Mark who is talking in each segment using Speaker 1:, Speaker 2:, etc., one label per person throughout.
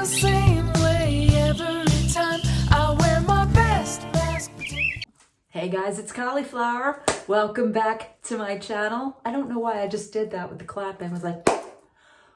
Speaker 1: the same way every time I wear my best mask.
Speaker 2: Hey guys, it's Cauliflower. Welcome back to my channel. I don't know why I just did that with the clapping. I was like,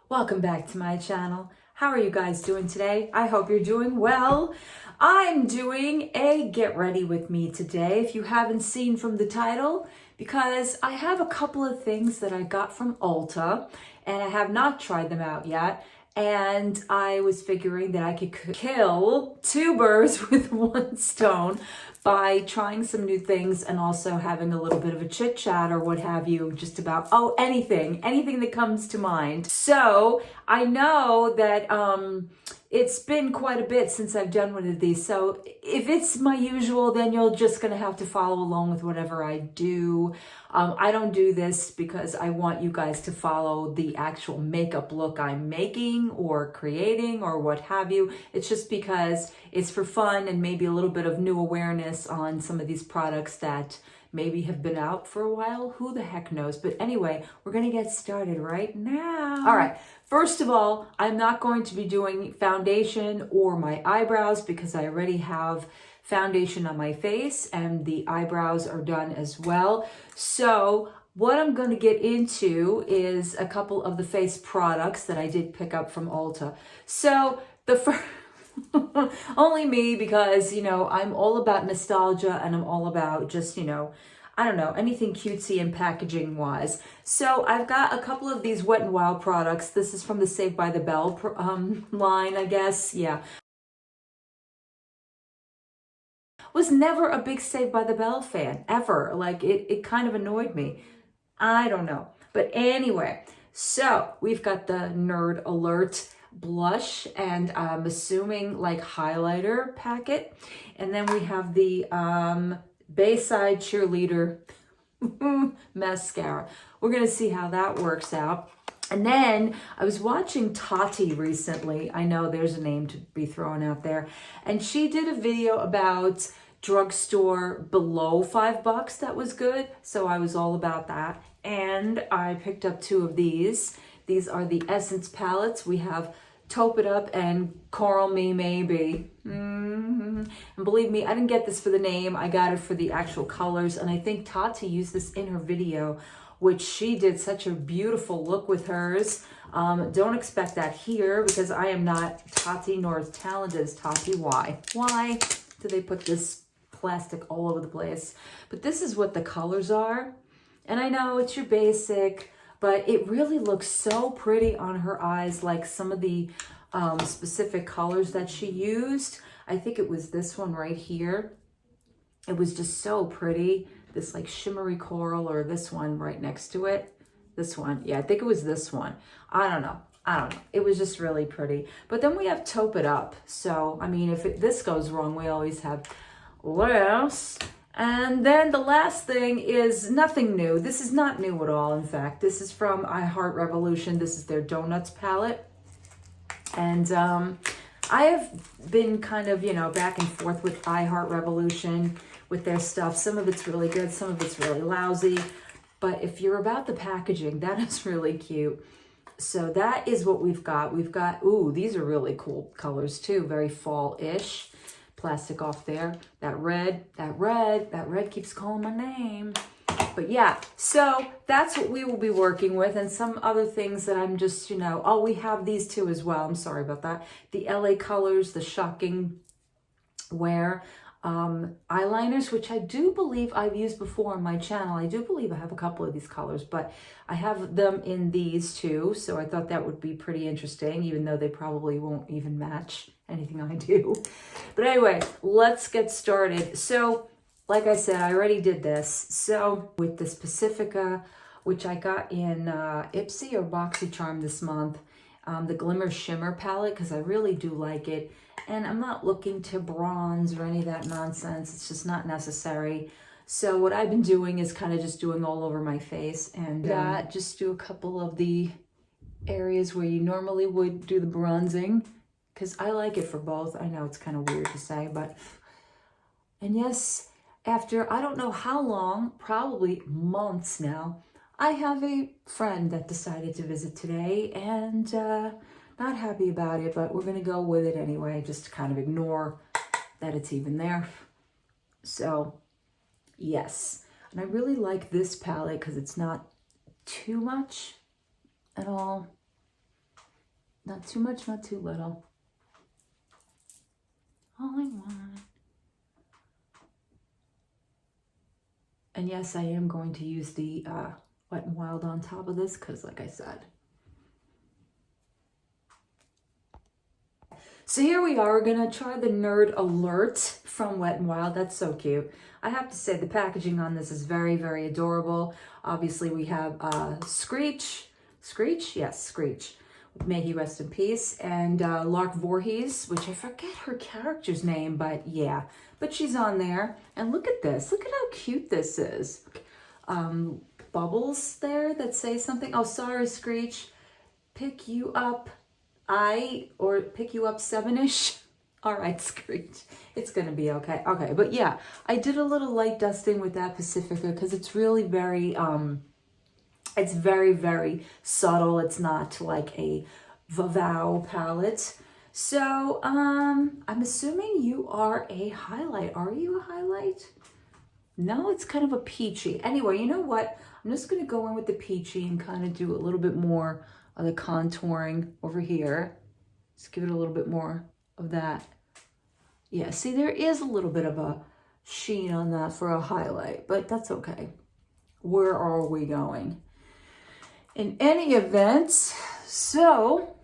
Speaker 2: welcome back to my channel. How are you guys doing today? I hope you're doing well. I'm doing a get ready with me today, if you haven't seen from the title, because I have a couple of things that I got from Ulta and I have not tried them out yet. And I was figuring that I could kill two birds with one stone by trying some new things and also having a little bit of a chit chat or what have you, just about, anything that comes to mind. So I know that it's been quite a bit since I've done one of these. So if it's my usual, then you're just going to have to follow along with whatever I do. I don't do this because I want you guys to follow the actual makeup look I'm making or creating or what have you. It's just because it's for fun and maybe a little bit of new awareness on some of these products that maybe have been out for a while. Who the heck knows? But anyway, we're going to get started right now. All right. First of all, I'm not going to be doing foundation or my eyebrows because I already have foundation on my face and the eyebrows are done as well. So what I'm going to get into is a couple of the face products that I did pick up from Ulta. So the first, only me, because, you know, I'm all about nostalgia and I'm all about just, you know, I don't know, anything cutesy and packaging wise. So I've got a couple of these Wet n Wild products. This is from the Saved by the Bell line, I guess. Yeah. Was never a big Saved by the Bell fan, ever. Like, it kind of annoyed me. I don't know. But anyway, so we've got the Nerd Alert blush and I'm assuming like highlighter packet. And then we have the Bayside Cheerleader mascara. We're going to see how that works out. And then I was watching Taupe recently. I know there's a name to be thrown out there. And she did a video about drugstore below $5 that was good. So I was all about that. And I picked up two of these. These are the Essence palettes. We have Taupe It Up and Coral Me Maybe. And believe me, I didn't get this for the name. I got it for the actual colors. And I think Tati used this in her video, which she did such a beautiful look with hers. Don't expect that here because I am not Tati nor as talented as Tati. Why? Why do they put this plastic all over the place? But this is what the colors are. And I know it's your basic, but it really looks so pretty on her eyes, like some of the specific colors that she used. I think it was this one right here. It was just so pretty. This like shimmery coral, or this one right next to it. This one. Yeah, I think it was this one. I don't know. It was just really pretty. But then we have Taupe It Up. So, I mean, if this goes wrong, we always have less. And then the last thing is nothing new. This is not new at all, in fact. This is from I Heart Revolution. This is their Donuts palette. And I have been kind of, you know, back and forth with I Heart Revolution with their stuff. Some of it's really good, some of it's really lousy. But if you're about the packaging, that is really cute. So that is what we've got. We've got, ooh, these are really cool colors too. Very fall-ish. Plastic off there. That red keeps calling my name. But yeah, so that's what we will be working with, and some other things that I'm just, you know, oh, we have these two as well. I'm sorry about that. The LA Colors, the Shocking Wear eyeliners, which I do believe I've used before on my channel. I do believe I have a couple of these colors, but I have them in these too. So I thought that would be pretty interesting, even though they probably won't even match anything I do. But anyway, let's get started. So like I said, I already did this. So with this Pacifica, which I got in Ipsy or BoxyCharm this month, the Glimmer Shimmer palette, because I really do like it. And I'm not looking to bronze or any of that nonsense. It's just not necessary. So what I've been doing is kind of just doing all over my face, and just do a couple of the areas where you normally would do the bronzing, because I like it for both. I know it's kind of weird to say, but, and yes, after I don't know how long, probably months now, I have a friend that decided to visit today, and Not happy about it, but we're going to go with it anyway, just to kind of ignore that it's even there. So, yes. And I really like this palette because it's not too much at all. Not too much, not too little. All I want. And yes, I am going to use the Wet n Wild on top of this because, like I said. So here we are. We're going to try the Nerd Alert from Wet n Wild. That's so cute. I have to say the packaging on this is very, very adorable. Obviously, we have Screech. Screech? Yes, Screech. May he rest in peace. And Lark Voorhees, which I forget her character's name, but yeah. But she's on there. And look at this. Look at how cute this is. Bubbles there that say something. Oh, sorry, Screech. Pick you up. Or pick you up 7-ish. All right, Screech. It's going to be okay. Okay, but yeah, I did a little light dusting with that Pacifica because it's really very, it's very, very subtle. It's not like a Vavau palette. So, I'm assuming you are a highlight. Are you a highlight? No, it's kind of a peachy. Anyway, you know what? I'm just going to go in with the peachy and kind of do a little bit more of the contouring over here. Just give it a little bit more of that. Yeah, see, there is a little bit of a sheen on that for a highlight, but that's okay. Where are we going? In any event, so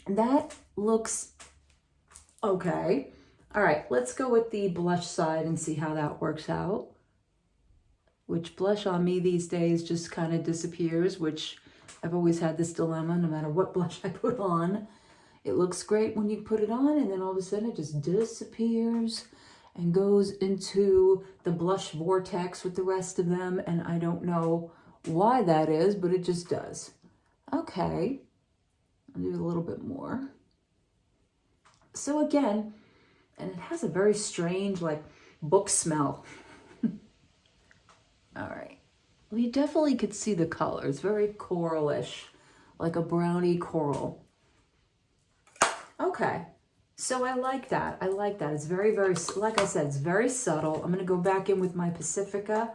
Speaker 2: that looks okay. All right, let's go with the blush side and see how that works out. Which blush on me these days just kind of disappears, which I've always had this dilemma no matter what blush I put on. It looks great when you put it on and then all of a sudden it just disappears and goes into the blush vortex with the rest of them. And I don't know why that is, but it just does. Okay, I'll do a little bit more. So again, and it has a very strange like book smell. All right. Well, you definitely could see the color. It's very coralish, like a brownie coral. Okay. So I like that. I like that. It's very, very, like I said, it's very subtle. I'm going to go back in with my Pacifica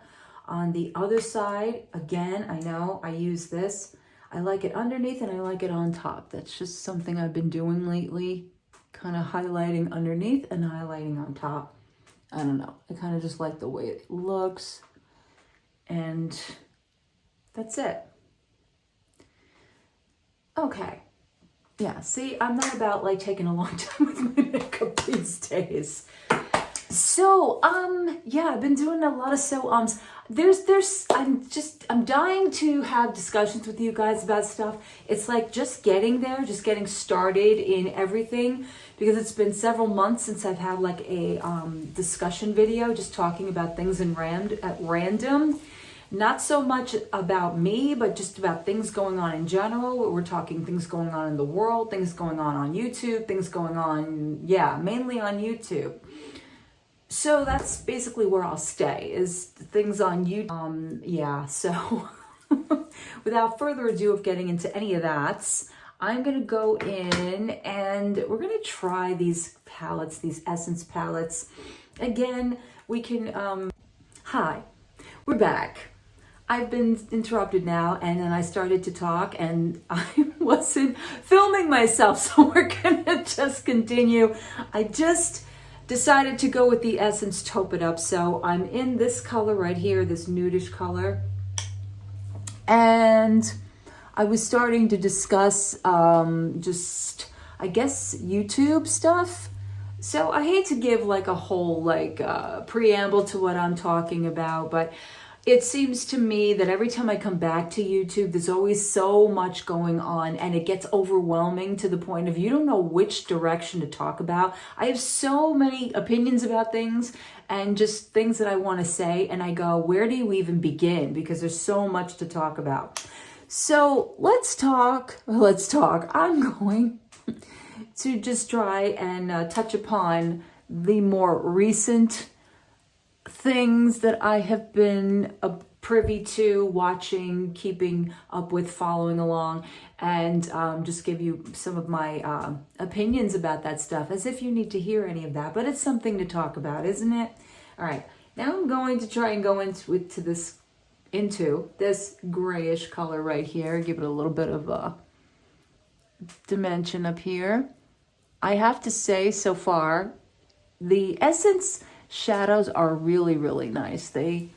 Speaker 2: on the other side. Again, I know I use this. I like it underneath and I like it on top. That's just something I've been doing lately. Kind of highlighting underneath and highlighting on top. I don't know. I kind of just like the way it looks. And that's it. Okay. Yeah, see, I'm not about like taking a long time with my makeup these days. So, yeah, I've been doing a lot of I'm dying to have discussions with you guys about stuff. It's like just getting there, just getting started in everything, because it's been several months since I've had like a discussion video, just talking about things at random. Not so much about me, but just about things going on in general. We're talking things going on in the world, things going on YouTube, things going on, yeah, mainly on YouTube. So that's basically where I'll stay, is things on YouTube. Yeah, so without further ado of getting into any of that, I'm going to go in and we're going to try these palettes, these Essence palettes. Again, we can, hi, we're back. I've been interrupted now, and then I started to talk, and I wasn't filming myself, so we're gonna just continue. I just decided to go with the Essence Taupe It Up, so I'm in this color right here, this nudish color, and I was starting to discuss just, I guess, YouTube stuff. So I hate to give like a whole like preamble to what I'm talking about, but it seems to me that every time I come back to YouTube, there's always so much going on and it gets overwhelming to the point of you don't know which direction to talk about. I have so many opinions about things and just things that I want to say, and I go, where do you even begin? Because there's so much to talk about. So let's talk. I'm going to just try and touch upon the more recent things that I have been privy to, watching, keeping up with, following along, and just give you some of my opinions about that stuff, as if you need to hear any of that, but it's something to talk about, isn't it? All right, now I'm going to try and go into this grayish color right here, give it a little bit of a dimension up here. I have to say, so far, the Essence shadows are really, really nice. They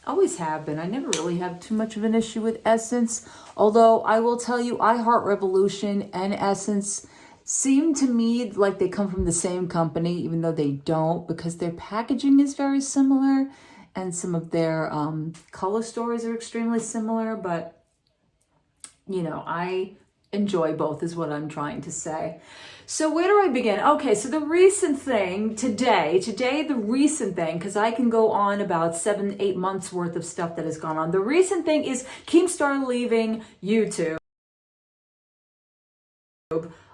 Speaker 2: always have been. I never really have too much of an issue with Essence, although I will tell you, I Heart Revolution and Essence seem to me like they come from the same company, even though they don't, because their packaging is very similar and some of their color stories are extremely similar, but you know, I enjoy both is what I'm trying to say. So where do I begin? Okay, so the recent thing today, the recent thing, because I can go on about 7-8 months worth of stuff that has gone on. The recent thing is Keemstar leaving YouTube.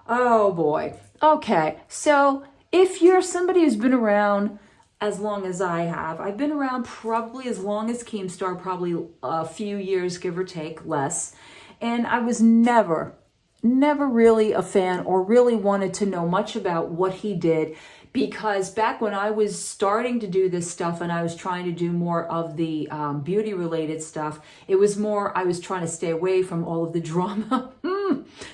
Speaker 2: Oh boy. Okay, so if you're somebody who's been around as long as I have, I've been around probably as long as Keemstar, probably a few years, give or take, less. And I was never really a fan or really wanted to know much about what he did, because back when I was starting to do this stuff and I was trying to do more of the beauty related stuff, it was more, I was trying to stay away from all of the drama,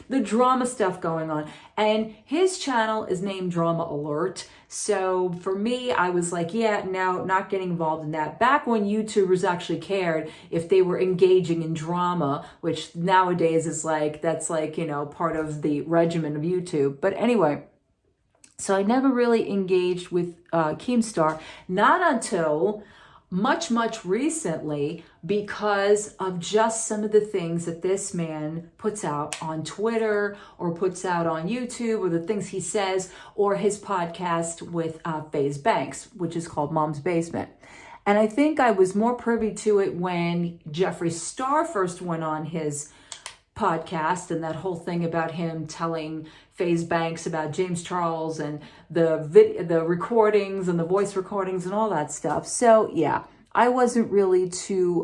Speaker 2: the drama stuff going on. And his channel is named Drama Alert. So for me, I was like, yeah, no, not getting involved in that. Back when YouTubers actually cared if they were engaging in drama, which nowadays is like, that's like, you know, part of the regimen of YouTube. But anyway, so I never really engaged with Keemstar, not until much recently, because of just some of the things that this man puts out on Twitter or puts out on YouTube, or the things he says, or his podcast with FaZe Banks, which is called Mom's Basement. And I think I was more privy to it when Jeffree Star first went on his podcast, and that whole thing about him telling FaZe Banks about James Charles and the recordings and the voice recordings and all that stuff. So yeah, I wasn't really too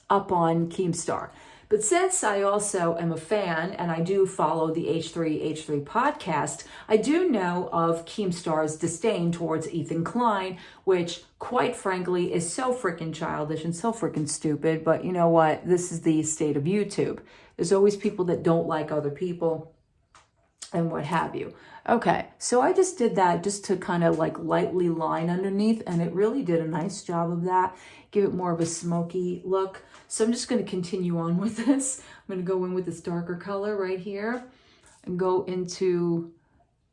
Speaker 2: up on Keemstar. But since I also am a fan and I do follow the H3 podcast, I do know of Keemstar's disdain towards Ethan Klein, which quite frankly is so freaking childish and so freaking stupid. But you know what? This is the state of YouTube. There's always people that don't like other people and what have you. Okay, so I just did that just to kind of like lightly line underneath, and it really did a nice job of that. Give it more of a smoky look. So I'm just going to continue on with this. I'm going to go in with this darker color right here and go into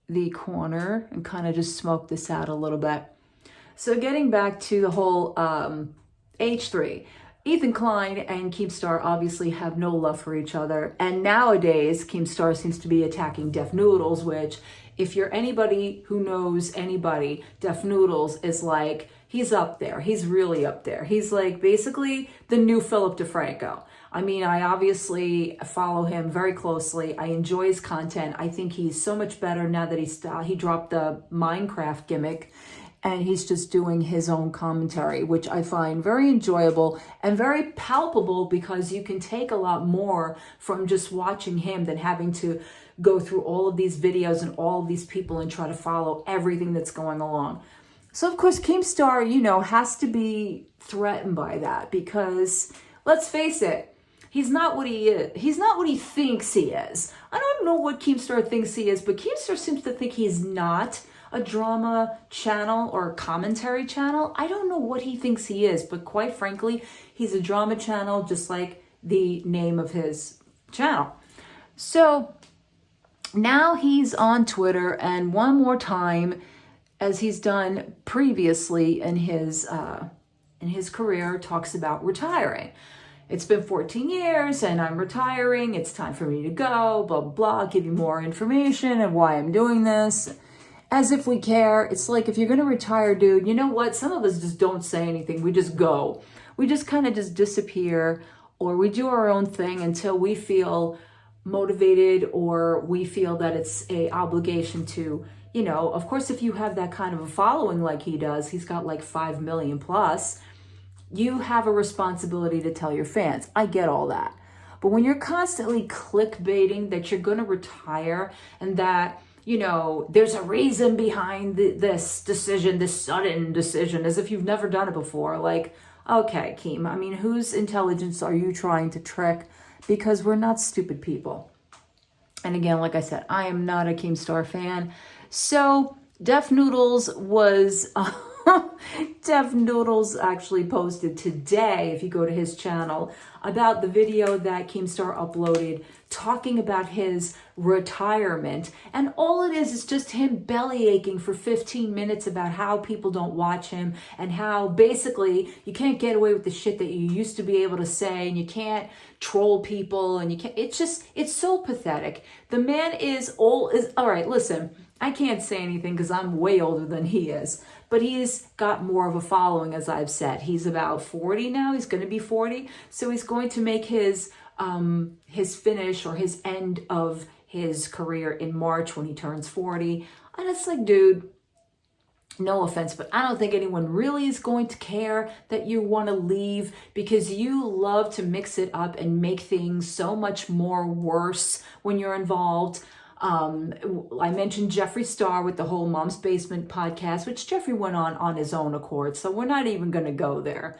Speaker 2: the corner and kind of just smoke this out a little bit. So getting back to the whole H3. Ethan Klein and Keemstar obviously have no love for each other. And nowadays, Keemstar seems to be attacking Def Noodles, which, if you're anybody who knows anybody, Def Noodles is like, he's up there. He's really up there. He's like basically the new Philip DeFranco. I mean, I obviously follow him very closely. I enjoy his content. I think he's so much better now that he dropped the Minecraft gimmick. And he's just doing his own commentary, which I find very enjoyable and very palpable, because you can take a lot more from just watching him than having to go through all of these videos and all of these people and try to follow everything that's going along. So of course, Keemstar, you know, has to be threatened by that, because let's face it, he's not what he is. He's not what he thinks he is. I don't know what Keemstar thinks he is, but Keemstar seems to think he's not a drama channel or a commentary channel. I don't know what he thinks he is, but quite frankly, he's a drama channel, just like the name of his channel. So now he's on Twitter, and one more time, as he's done previously in his career, talks about retiring. It's been 14 years and I'm retiring. It's time for me to go, blah, blah, blah. Give you more information and why I'm doing this. As if we care. It's like, if you're going to retire, dude, you know what? Some of us just don't say anything. We just go. We just kind of just disappear, or we do our own thing until we feel motivated, or we feel that it's a obligation to, you know, of course, if you have that kind of a following like he does, he's got like 5 million plus, you have a responsibility to tell your fans. I get all that. But when you're constantly clickbaiting that you're going to retire and that, you know, there's a reason behind this decision, this sudden decision, as if you've never done it before. Like, okay, Keem, I mean, whose intelligence are you trying to trick? Because we're not stupid people. And again, like I said, I am not a Keemstar fan. So Def Noodles was... Def Noodles actually posted today, if you go to his channel, about the video that Keemstar uploaded talking about his retirement. And all it is just him belly aching for 15 minutes about how people don't watch him and how basically you can't get away with the shit that you used to be able to say, and you can't troll people, and you can't, it's so pathetic. The man is all right, listen, I can't say anything because I'm way older than he is, but he's got more of a following, as I've said. He's about 40 now. He's going to be 40. So he's going to make his finish or his end of his career in March when he turns 40. And it's like, dude, no offense, but I don't think anyone really is going to care that you want to leave, because you love to mix it up and make things so much more worse when you're involved. I mentioned Jeffree Star with the whole Mom's Basement podcast, which Jeffree went on his own accord, so we're not even going to go there.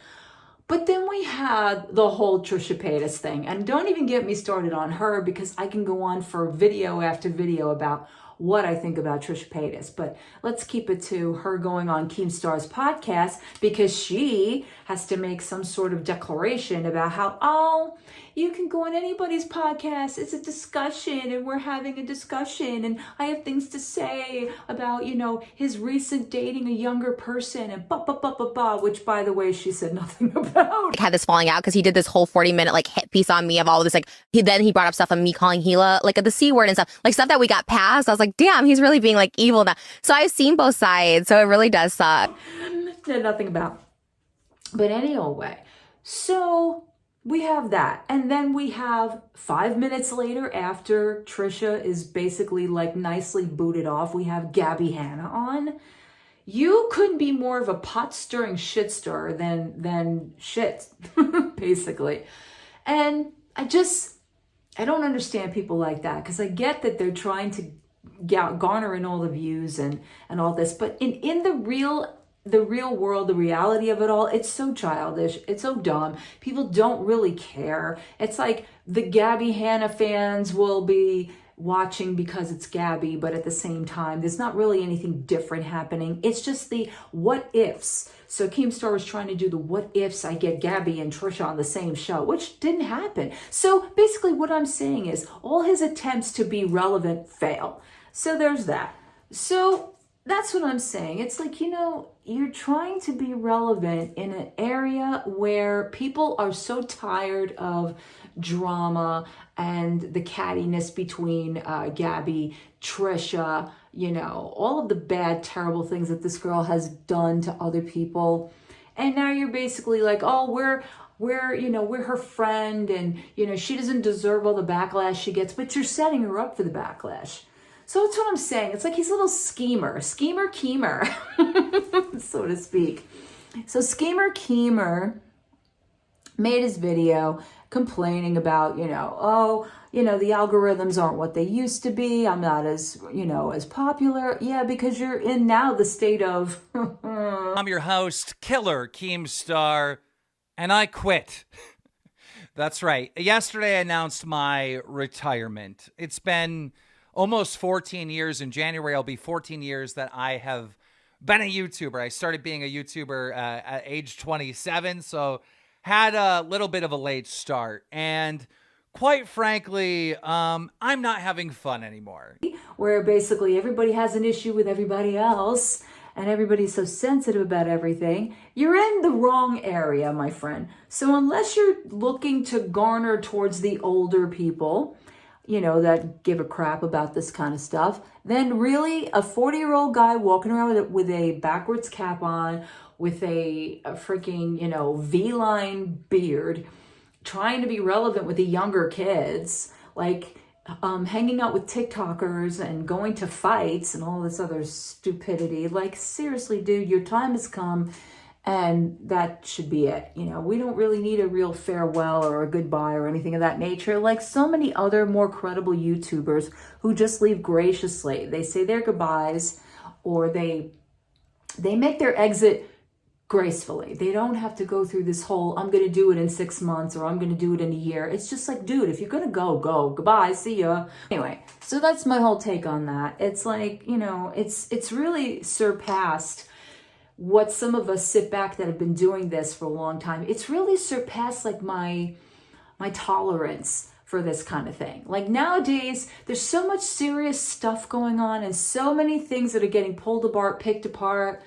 Speaker 2: But then we had the whole Trisha Paytas thing, and don't even get me started on her, because I can go on for video after video about what I think about Trisha Paytas. But let's keep it to her going on Keemstar's podcast, because she has to make some sort of declaration about how, oh, you can go on anybody's podcast. It's a discussion, and we're having a discussion, and I have things to say about, you know, his recent dating a younger person, and which, by the way, she said nothing about.
Speaker 3: Had this falling out because he did this whole 40-minute like hit piece on me of all of this, like he brought up stuff on me calling Gila like the C word and stuff, like stuff that we got past. I was like, damn, he's really being like evil now. So I've seen both sides, so it really does suck.
Speaker 2: Said nothing about. But anyway, so we have that. And then we have 5 minutes later, after Trisha is basically like nicely booted off, we have Gabby Hanna on. You couldn't be more of a pot stirring shit stir than shit, basically. And I don't understand people like that, because I get that they're trying to garner in all the views and all this, but in the real world, the reality of it all, it's so childish, it's so dumb. People don't really care. It's like the Gabby Hanna fans will be watching because it's Gabby, but at the same time, there's not really anything different happening. It's just the what ifs. So Keemstar was trying to do the what ifs, I get Gabby and Trisha on the same show, which didn't happen. So basically what I'm saying is all his attempts to be relevant fail. So there's that. So that's what I'm saying. It's like, you know, you're trying to be relevant in an area where people are so tired of drama and the cattiness between Gabby, Trisha, you know, all of the bad, terrible things that this girl has done to other people. And now you're basically like, oh, we're her friend, and, you know, she doesn't deserve all the backlash she gets, but you're setting her up for the backlash. So that's what I'm saying. It's like he's a little schemer Keemer, so to speak. So Schemer Keemer made his video complaining about, you know, the algorithms aren't what they used to be. I'm not as popular. Yeah, because you're in now the state of...
Speaker 4: I'm your host, Killer Keemstar, and I quit. That's right. Yesterday I announced my retirement. It's been almost 14 years. In January, I'll be 14 years that I have been a YouTuber. I started being a YouTuber at age 27, so had a little bit of a late start. And quite frankly, I'm not having fun anymore.
Speaker 2: Where basically everybody has an issue with everybody else, and everybody's so sensitive about everything. You're in the wrong area, my friend. So unless you're looking to garner towards the older people, you know, that give a crap about this kind of stuff, then really a 40-year-old guy walking around with a backwards cap on, with a freaking, you know, V-line beard, trying to be relevant with the younger kids, like hanging out with TikTokers and going to fights and all this other stupidity. Like, seriously, dude, your time has come, And that should be it. You know, we don't really need a real farewell or a goodbye or anything of that nature. Like so many other more credible YouTubers who just leave graciously. They say their goodbyes, or they make their exit gracefully. They don't have to go through this whole, I'm going to do it in 6 months or I'm going to do it in a year. It's just like, dude, if you're going to go, go. Goodbye. See ya. Anyway, so that's my whole take on that. It's like, you know, it's really surpassed what some of us sit back that have been doing this for a long time. It's really surpassed like my tolerance for this kind of thing. Like nowadays, there's so much serious stuff going on and so many things that are getting pulled apart, picked apart.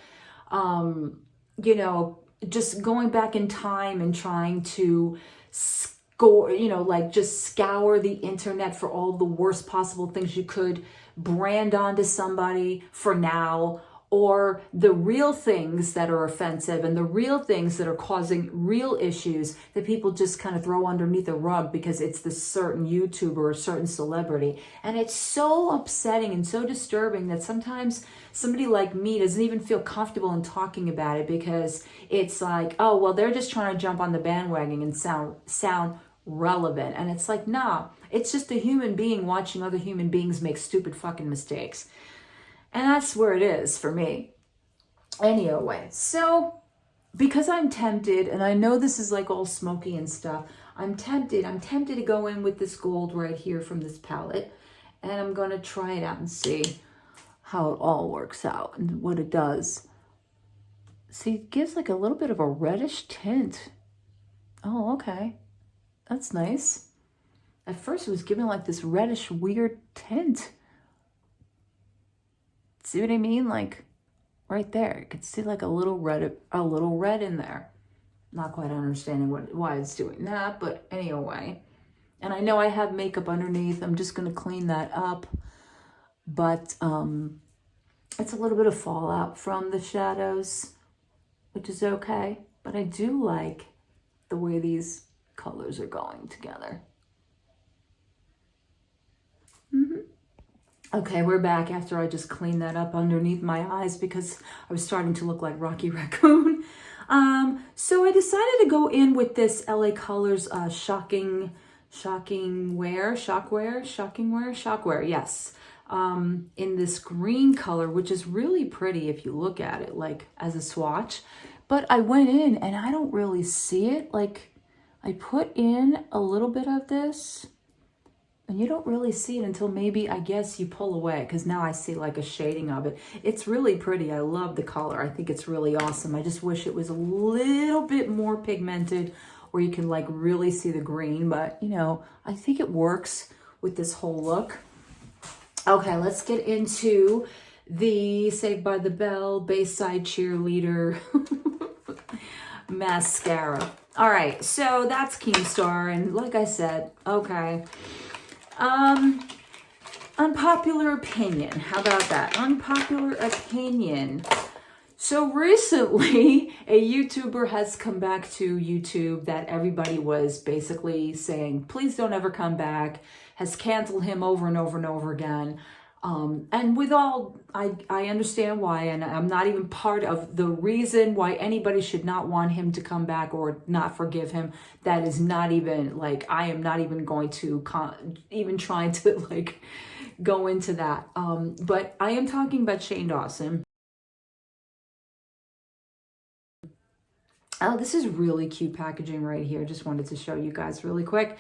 Speaker 2: You know, just going back in time and trying to score, you know, like just scour the internet for all the worst possible things you could brand onto somebody for now, or the real things that are offensive and the real things that are causing real issues that people just kind of throw underneath the rug because it's this certain YouTuber or certain celebrity. And it's so upsetting and so disturbing that sometimes somebody like me doesn't even feel comfortable in talking about it, because it's like, oh, well, they're just trying to jump on the bandwagon and sound relevant. And it's like, nah, it's just a human being watching other human beings make stupid fucking mistakes. And that's where it is for me. Anyway, so because I'm tempted, and I know this is like all smoky and stuff, I'm tempted to go in with this gold right here from this palette, and I'm going to try it out and see how it all works out and what it does. See, it gives like a little bit of a reddish tint. Oh, okay. That's nice. At first it was giving like this reddish weird tint. See what I mean? Like right there, you can see like a little red in there. Not quite understanding why it's doing that, but anyway. And I know I have makeup underneath. I'm just gonna clean that up. But it's a little bit of fallout from the shadows, which is okay. But I do like the way these colors are going together. Okay, we're back after I just cleaned that up underneath my eyes because I was starting to look like Rocky Raccoon. So I decided to go in with this LA Colors Shockwave, yes. In this green color, which is really pretty if you look at it, like as a swatch. But I went in and I don't really see it. Like I put in a little bit of this, and you don't really see it until maybe, I guess, you pull away, because now I see like a shading of it. It's really pretty. I love the color. I think it's really awesome. I just wish it was a little bit more pigmented where you can like really see the green, but you know, I think it works with this whole look. Okay, let's get into the Saved by the Bell Bayside Cheerleader mascara. All right, so that's Keemstar, and like I said, okay. Unpopular opinion. How about that? Unpopular opinion. So recently, a YouTuber has come back to YouTube that everybody was basically saying, please don't ever come back, has canceled him over and over and over again. And with all, I understand why, and I'm not even part of the reason why anybody should not want him to come back or not forgive him. That is not even, like, I am not even going to, even trying to, like, go into that. But I am talking about Shane Dawson. Oh, this is really cute packaging right here. Just wanted to show you guys really quick.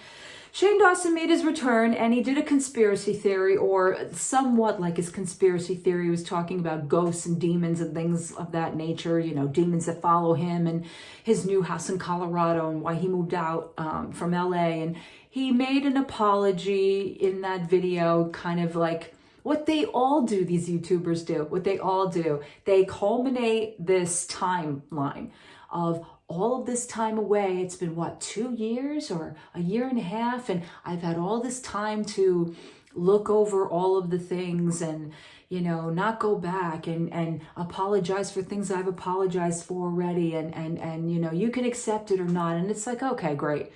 Speaker 2: Shane Dawson made his return, and he did a conspiracy theory, or somewhat like his conspiracy theory. He was talking about ghosts and demons and things of that nature, you know, demons that follow him and his new house in Colorado and why he moved out from LA. And he made an apology in that video, kind of like what they all do, these YouTubers do, what they all do. They culminate this timeline of all of this time away. It's been what, 2 years or a year and a half, and I've had all this time to look over all of the things and, you know, not go back and apologize for things I've apologized for already, and you know, you can accept it or not. And it's like, okay, great.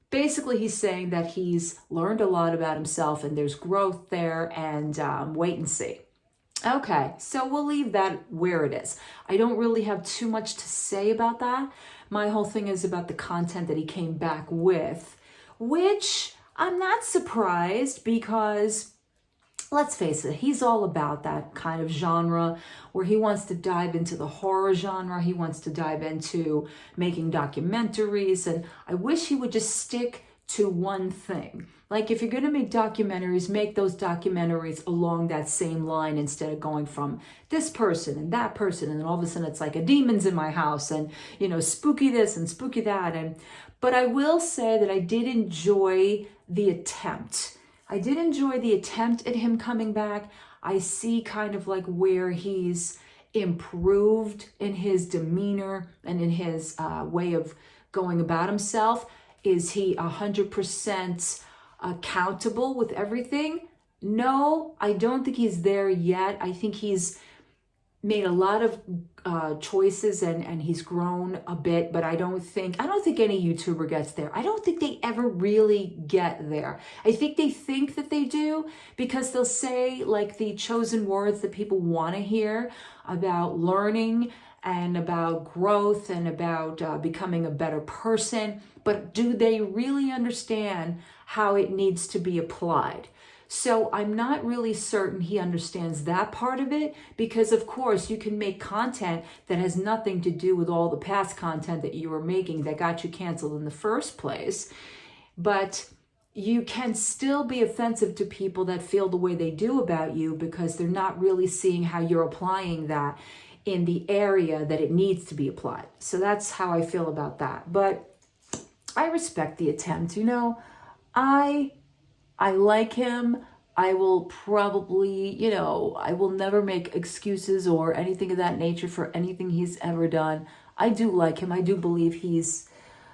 Speaker 2: Basically, he's saying that he's learned a lot about himself and there's growth there, and wait and see. Okay, so we'll leave that where it is. I don't really have too much to say about that. My whole thing is about the content that he came back with, which I'm not surprised because let's face it, he's all about that kind of genre where he wants to dive into the horror genre. He wants to dive into making documentaries. And I wish he would just stick to one thing. Like if you're going to make documentaries, make those documentaries along that same line instead of going from this person and that person. And then all of a sudden it's like a demon's in my house and, you know, spooky this and spooky that. But I will say that I did enjoy the attempt. I did enjoy the attempt at him coming back. I see kind of like where he's improved in his demeanor and in his way of going about himself. Is he 100% accountable with everything? No, I don't think he's there yet. I think he's made a lot of choices and he's grown a bit, but I don't think any YouTuber gets there. I don't think they ever really get there. I think they think that they do because they'll say like the chosen words that people want to hear about learning and about growth and about becoming a better person. But do they really understand how it needs to be applied? So I'm not really certain he understands that part of it because, of course, you can make content that has nothing to do with all the past content that you were making that got you canceled in the first place. But you can still be offensive to people that feel the way they do about you because they're not really seeing how you're applying that in the area that it needs to be applied. So that's how I feel about that. But I respect the attempt. You know, I like him. I will probably, you know, I will never make excuses or anything of that nature for anything he's ever done. I do like him. I do believe he's,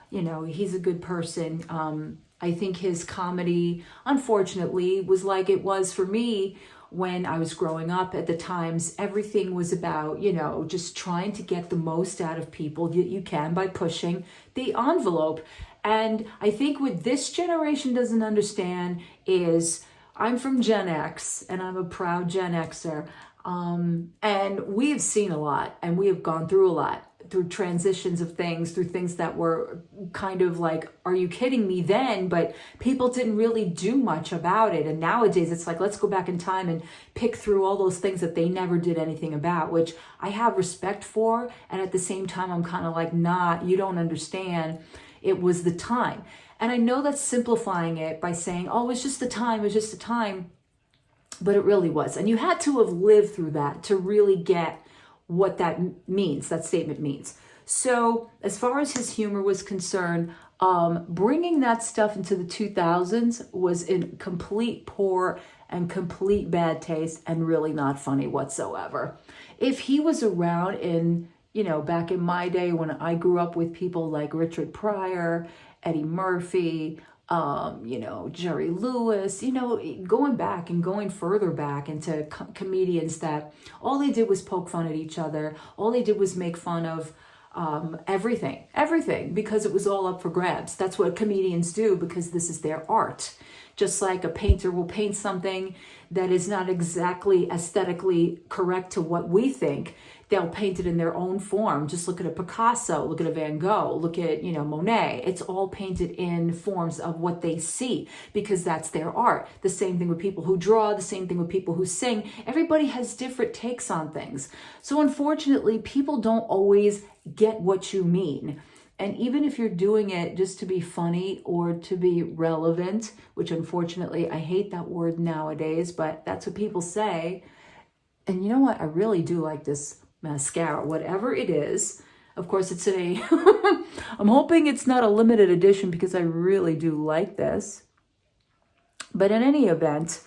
Speaker 2: you know, he's a good person. I think his comedy, unfortunately, was like it was for me when I was growing up. At the times, everything was about, you know, just trying to get the most out of people that you can by pushing the envelope. And I think what this generation doesn't understand is I'm from Gen X and I'm a proud Gen Xer. And we have seen a lot and we have gone through a lot, through transitions of things, through things that were kind of like, are you kidding me then? But people didn't really do much about it. And nowadays it's like, let's go back in time and pick through all those things that they never did anything about, which I have respect for. And at the same time, I'm kind of like, nah, you don't understand. It was the time. And I know that's simplifying it by saying, oh, it was just the time, it was just the time. But it really was. And you had to have lived through that to really get what that means, that statement means. So as far as his humor was concerned, bringing that stuff into the 2000s was in complete poor and complete bad taste and really not funny whatsoever. If he was around in, you know, back in my day when I grew up with people like Richard Pryor, Eddie Murphy, you know, Jerry Lewis, you know, going back and going further back into comedians that all they did was poke fun at each other. All they did was make fun of everything, because it was all up for grabs. That's what comedians do because this is their art. Just like a painter will paint something that is not exactly aesthetically correct to what we think, they'll paint it in their own form. Just look at a Picasso, look at a Van Gogh, look at, you know, Monet. It's all painted in forms of what they see because that's their art. The same thing with people who draw, the same thing with people who sing. Everybody has different takes on things. So unfortunately, people don't always get what you mean. And even if you're doing it just to be funny or to be relevant, which unfortunately, I hate that word nowadays, but that's what people say. And you know what? I really do like this mascara, whatever it is. Of course, it's I'm hoping it's not a limited edition because I really do like this. But in any event,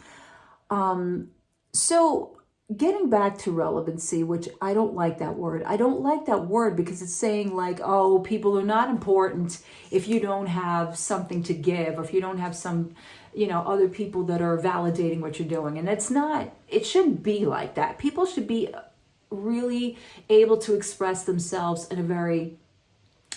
Speaker 2: so getting back to relevancy, which I don't like that word. I don't like that word because it's saying like, oh, people are not important if you don't have something to give, or if you don't have some, you know, other people that are validating what you're doing. And it's not, it shouldn't be like that. People should be really able to express themselves in a very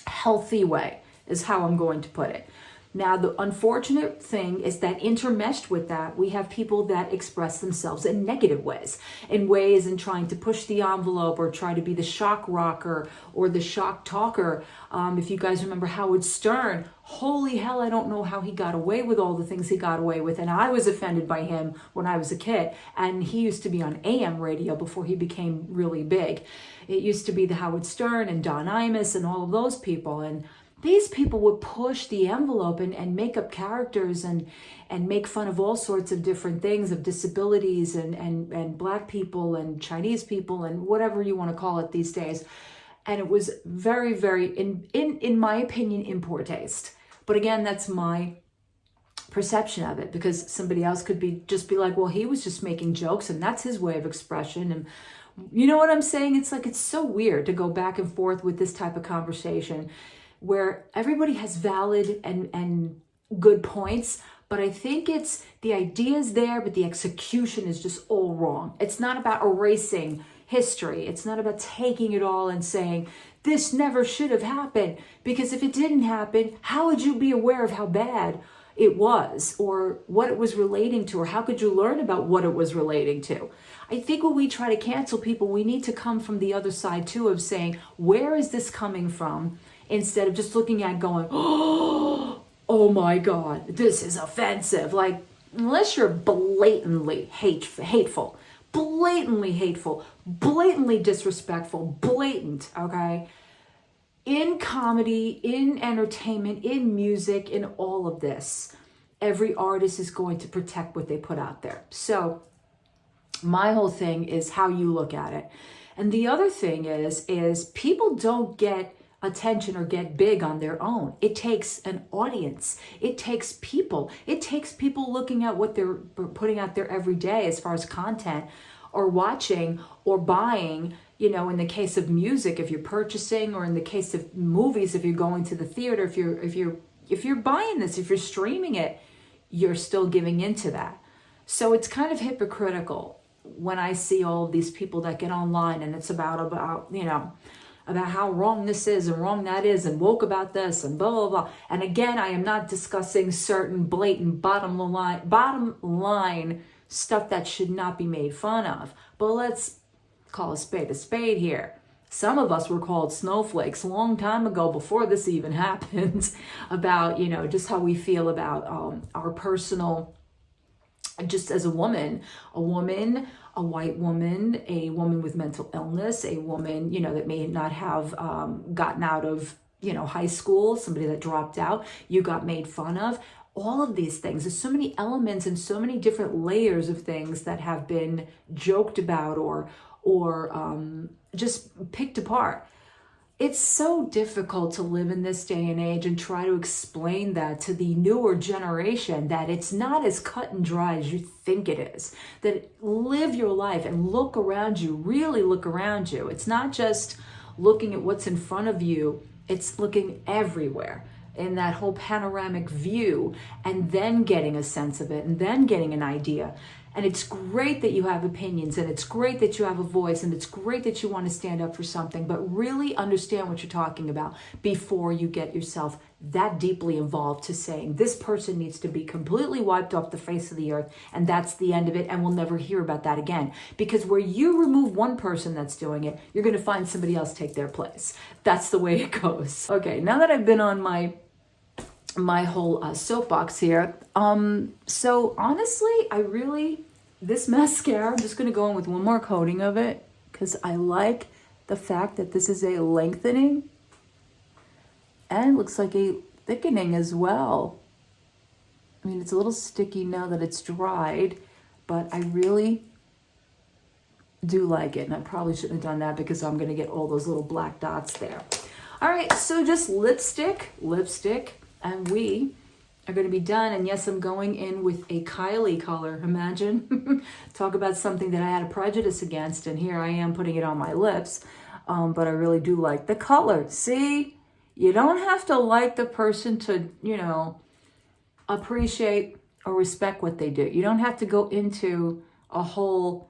Speaker 2: healthy way, is how I'm going to put it. Now, the unfortunate thing is that intermeshed with that, we have people that express themselves in negative ways, in trying to push the envelope or try to be the shock rocker or the shock talker. If you guys remember Howard Stern, holy hell, I don't know how he got away with all the things he got away with. And I was offended by him when I was a kid. And he used to be on AM radio before he became really big. It used to be the Howard Stern and Don Imus and all of those people. And these people would push the envelope and make up characters and make fun of all sorts of different things, of disabilities and black people and Chinese people and whatever you want to call it these days. And it was very, very, in my opinion, in poor taste. But again, that's my perception of it, because somebody else could be like, well, he was just making jokes and that's his way of expression. And you know what I'm saying? It's like, it's so weird to go back and forth with this type of conversation where everybody has valid and good points, but I think it's the ideas there, but the execution is just all wrong. It's not about erasing history. It's not about taking it all and saying, this never should have happened, because if it didn't happen, how would you be aware of how bad it was or what it was relating to, or how could you learn about what it was relating to? I think when we try to cancel people, we need to come from the other side too, of saying, where is this coming from? Instead of just looking at going, oh my God, this is offensive. Like, unless you're blatantly hateful, blatantly disrespectful, blatant, okay? In comedy, in entertainment, in music, in all of this, every artist is going to protect what they put out there. So my whole thing is how you look at it. And the other thing is people don't get attention or get big on their own. It takes an audience. It takes people. It takes people looking at what they're putting out there every day as far as content, or watching or buying. You know, in the case of music, if you're purchasing, or in the case of movies, if you're going to the theater, if you're buying this, if you're streaming it, you're still giving into that. So it's kind of hypocritical when I see all of these people that get online and it's about you know, about how wrong this is and wrong that is and woke about this and blah, blah, blah. And again, I am not discussing certain blatant bottom line stuff that should not be made fun of. But let's call a spade here. Some of us were called snowflakes a long time ago, before this even happened, about, you know, just how we feel about our personal, just as a woman, a white woman, a woman with mental illness, a woman, you know, that may not have gotten out of, you know, high school, somebody that dropped out, you got made fun of. All of these things, there's so many elements and so many different layers of things that have been joked about or just picked apart. It's so difficult to live in this day and age and try to explain that to the newer generation, that it's not as cut and dry as you think it is. That live your life and look around you, really look around you. It's not just looking at what's in front of you, it's looking everywhere in that whole panoramic view, and then getting a sense of it and then getting an idea. And it's great that you have opinions, and it's great that you have a voice, and it's great that you want to stand up for something, but really understand what you're talking about before you get yourself that deeply involved to saying this person needs to be completely wiped off the face of the earth, and that's the end of it, and we'll never hear about that again. Because where you remove one person that's doing it, you're going to find somebody else take their place. That's the way it goes. Okay, now that I've been on my whole soapbox here, so honestly, this mascara, I'm just going to go in with one more coating of it, because I like the fact that this is a lengthening and looks like a thickening as well. I mean, it's a little sticky now that it's dried, but I really do like it, and I probably shouldn't have done that because I'm going to get all those little black dots there. All right, so just lipstick, and we are going to be done. And yes, I'm going in with a Kylie color. Imagine. Talk about something that I had a prejudice against, and here I am putting it on my lips. But I really do like the color. See, you don't have to like the person to, you know, appreciate or respect what they do. You don't have to go into a whole,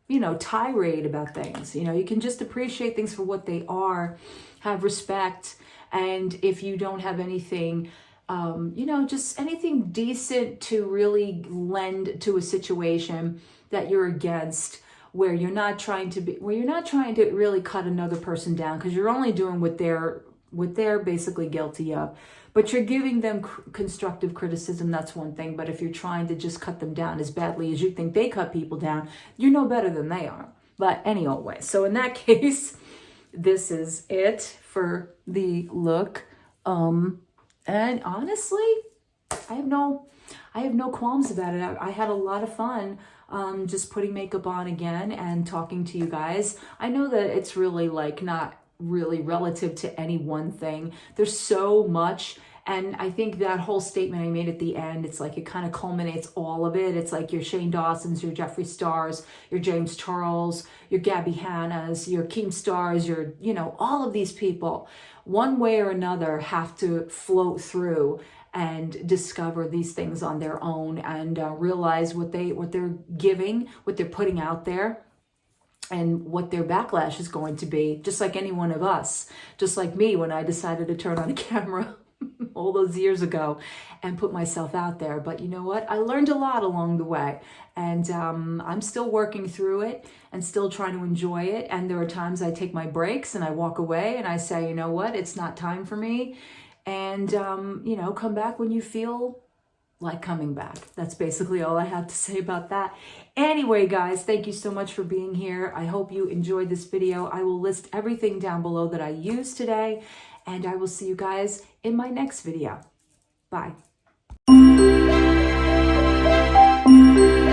Speaker 2: you know, tirade about things. You know, you can just appreciate things for what they are, have respect. And if you don't have anything you know, just anything decent to really lend to a situation that you're against, where you're not trying to really cut another person down, because you're only doing what they're basically guilty of. But you're giving them constructive criticism, that's one thing. But if you're trying to just cut them down as badly as you think they cut people down, you're no better than they are. But anyway, so in that case, this is it for the look. And honestly, I have no qualms about it. I had a lot of fun just putting makeup on again and talking to you guys. I know that it's really like not really relative to any one thing. There's so much. And I think that whole statement I made at the end, it's like it kind of culminates all of it. It's like your Shane Dawsons, your Jeffree Stars, your James Charles, your Gabby Hannas, your Keemstars, your, you know, all of these people, one way or another, have to float through and discover these things on their own and realize what they're giving, what they're putting out there, and what their backlash is going to be, just like any one of us, just like me when I decided to turn on a camera all those years ago and put myself out there. But you know what? I learned a lot along the way, and I'm still working through it and still trying to enjoy it. And there are times I take my breaks and I walk away and I say, you know what? It's not time for me. And, you know, come back when you feel like coming back. That's basically all I have to say about that. Anyway, guys, thank you so much for being here. I hope you enjoyed this video. I will list everything down below that I used today, and I will see you guys in my next video. Bye.